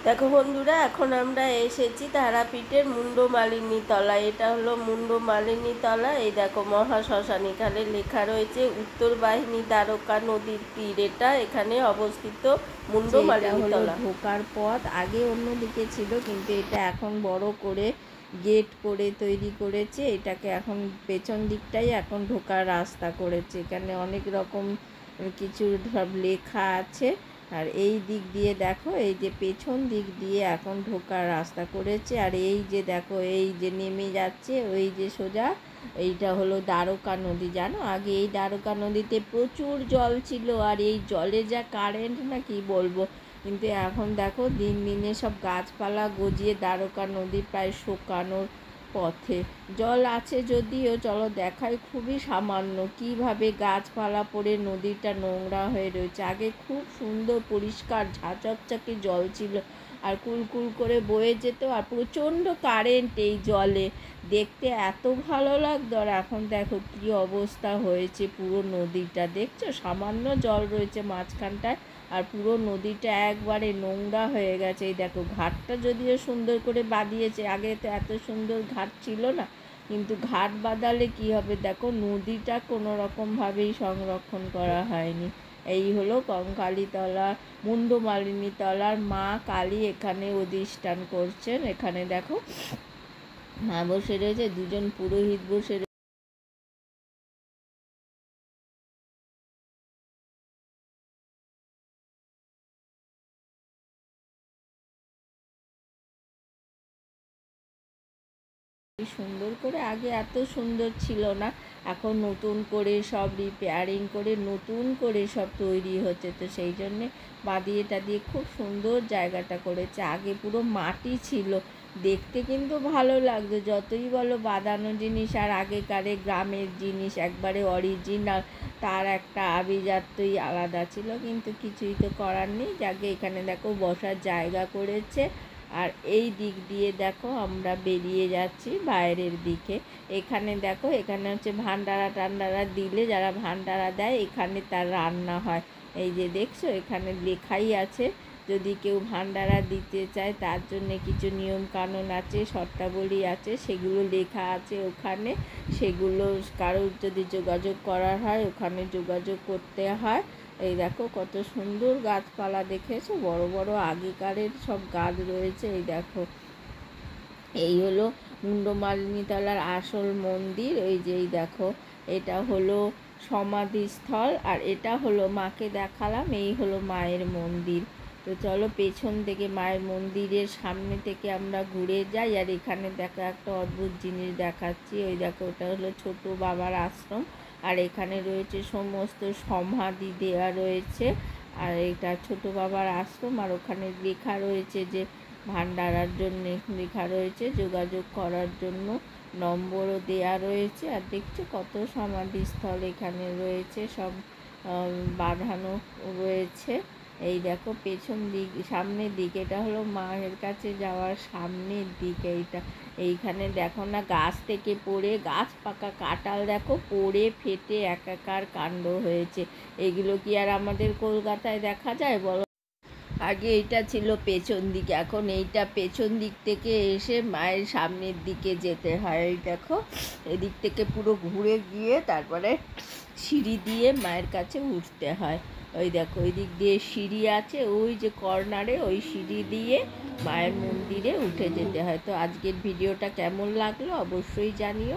দেখো বন্ধুরা, এখন আমরা এসেছি তারাপীঠের মুন্ডমালিনী তলা। এটা হলো মুন্ডমালিনী তলা। এই দেখো মহাশ্মশান, এখানে লেখা রয়েছে উত্তর বাহিনী দ্বারকা নদীর তীর। এটা এখানে অবস্থিত মুন্ডমালিনী তলা। ঢোকার পথ আগে অন্যদিকে ছিল, কিন্তু এটা এখন বড় করে গেট করে তৈরি করেছে। এটাকে এখন পেছন দিকটাই এখন ঢোকার রাস্তা করেছে। এখানে অনেক রকম কিছু সব লেখা আছে। আর এই দিক দিয়ে দেখো, এই যে পেছন দিক দিয়ে এখন ঢোকার রাস্তা করেছে। আর এই যে দেখো, এই যে নেমে যাচ্ছে ওই যে সোজা, এইটা হলো দ্বারকা নদী। জানো, আগে এই দ্বারকা নদীতে প্রচুর জল ছিল, আর এই জলে যা কারেন্ট না কি বলবো। কিন্তু এখন দেখো দিন দিনে সব গাছপালা গজিয়ে দ্বারকা নদী প্রায় শুকানোর পথে। জল আছে যদিও, চলো দেখাই, খুবই সামান্য কীভাবে গাছপালা পড়ে নদীটা নোংরা হয়ে রয়েছে। আগে খুব সুন্দর পরিষ্কার ঝাঁচকচাকে জল ছিল, আর কুলকুল করে বয়ে যেত, আর প্রচণ্ড কারেন্ট এই জলে। দেখতে এত ভালো লাগতো। আর এখন দেখো কী অবস্থা হয়েছে পুরো নদীটা। দেখছো, সামান্য জল রয়েছে মাঝখানটায়, আর পুরো নদীটা একবারে নোংরা হয়ে গেছে। এই দেখো, ঘাটটা যদিও সুন্দর করে বাঁধিয়েছে, আগে তো এত সুন্দর ঘাট ছিল না। কিন্তু ঘাট বাঁধালে কী হবে, দেখো নদীটা কোনো রকমভাবেই সংরক্ষণ করা হয়নি। এই হলো কঙ্কালীতলা মুন্ডমালিনী তলার মা কালী এখানে অধিষ্ঠান করছেন। এখানে দেখো মা বসে রয়েছে, দুজন পুরোহিত বসে সুন্দর করে। আগে এত সুন্দর ছিল না, এখন নতুন করে সব রিপেয়ারিং করে নতুন করে সব তৈরি হচ্ছে। তো সেই জন্যে বাঁধিয়ে টাদিয়ে খুব সুন্দর জায়গাটা করেছে। আগে পুরো মাটি ছিল, দেখতে কিন্তু ভালো লাগতো। যতই বলো বাঁধানো জিনিস আর আগেকারে গ্রামের জিনিস একবারে অরিজিনাল, তার একটা আভিজাত্যই আলাদা ছিল। কিন্তু কিছুই তো করার নেই। যাকে এখানে দেখো বসার জায়গা করেছে। আর এই দিক দিয়ে দেখো আমরা বেরিয়ে যাচ্ছি বাইরের দিকে। এখানে দেখো, এখানে হচ্ছে ভান্ডারা টান্ডারা দিলে যারা ভান্ডারা দেয় এখানে তার রান্না হয়। এই যে দেখছো, এখানে লেখাই আছে, যদি কেউ ভান্ডারা দিতে চায় তার জন্য কিছু নিয়ম কানুন আছে, শর্তাবলী আছে, সেগুলো লেখা আছে ওখানে। সেগুলো কারোর যদি যোগাযোগ করার হয় ওখানে যোগাযোগ করতে হয়। এই দেখো কত সুন্দর গাছপালা, দেখেছো, বড় বড় আগেকারের সব গাছ রয়েছে। এই দেখো, এই হলো মুন্ডমালিনীতলার আসল মন্দির। এই যে এই দেখো, এটা হলো সমাধিস্থল, আর এটা হলো মাকে দেখালাম, এই হলো মায়ের মন্দির। তো চলো পেছন থেকে মায়ের মন্দিরের সামনে থেকে আমরা ঘুরে যাই। আর এখানে দেখো একটা অদ্ভুত জিনিস দেখাচ্ছি। ওই দেখো, ওটা হলো ছোট বাবার আশ্রম, আর এখানে রয়েছে সমস্ত সমাধি দেওয়া রয়েছে। আর এটা ছোট বাবার আশ্রম, আর ওখানে লেখা রয়েছে যে ভান্ডারার জন্য লেখা রয়েছে, যোগাযোগ করার জন্য নম্বরও দেয়া রয়েছে। আর দেখছো কত সমাধিস্থল এখানে রয়েছে, সব বাঁধানো রয়েছে। এই দেখো পেছন দিক, সামনের দিক, এটা হলো মায়ের কাছে যাওয়ার সামনের দিক। এইখানে দেখো না, গাছ থেকে পড়ে, গাছ পাকা কাঁঠাল দেখো পড়ে ফেটে একাকার কাণ্ড হয়েছে। এগুলো কি আর আমাদের কলকাতায় দেখা যায় বলো? আগে এইটা ছিল পেছন দিকে, এখন এইটা পেছন দিক থেকে এসে মায়ের সামনের দিকে যেতে হয়। এই দেখো, এদিক থেকে পুরো ঘুরে গিয়ে তারপরে সিঁড়ি দিয়ে মায়ের কাছে উঠতে হয়। ওই দেখো, ওই দিক দিয়ে সিঁড়ি আছে, ওই যে কর্নারে ওই সিঁড়ি দিয়ে মায়ের মন্দিরে উঠে যেতে হয়। তো আজকের ভিডিওটা কেমন লাগলো অবশ্যই জানিও।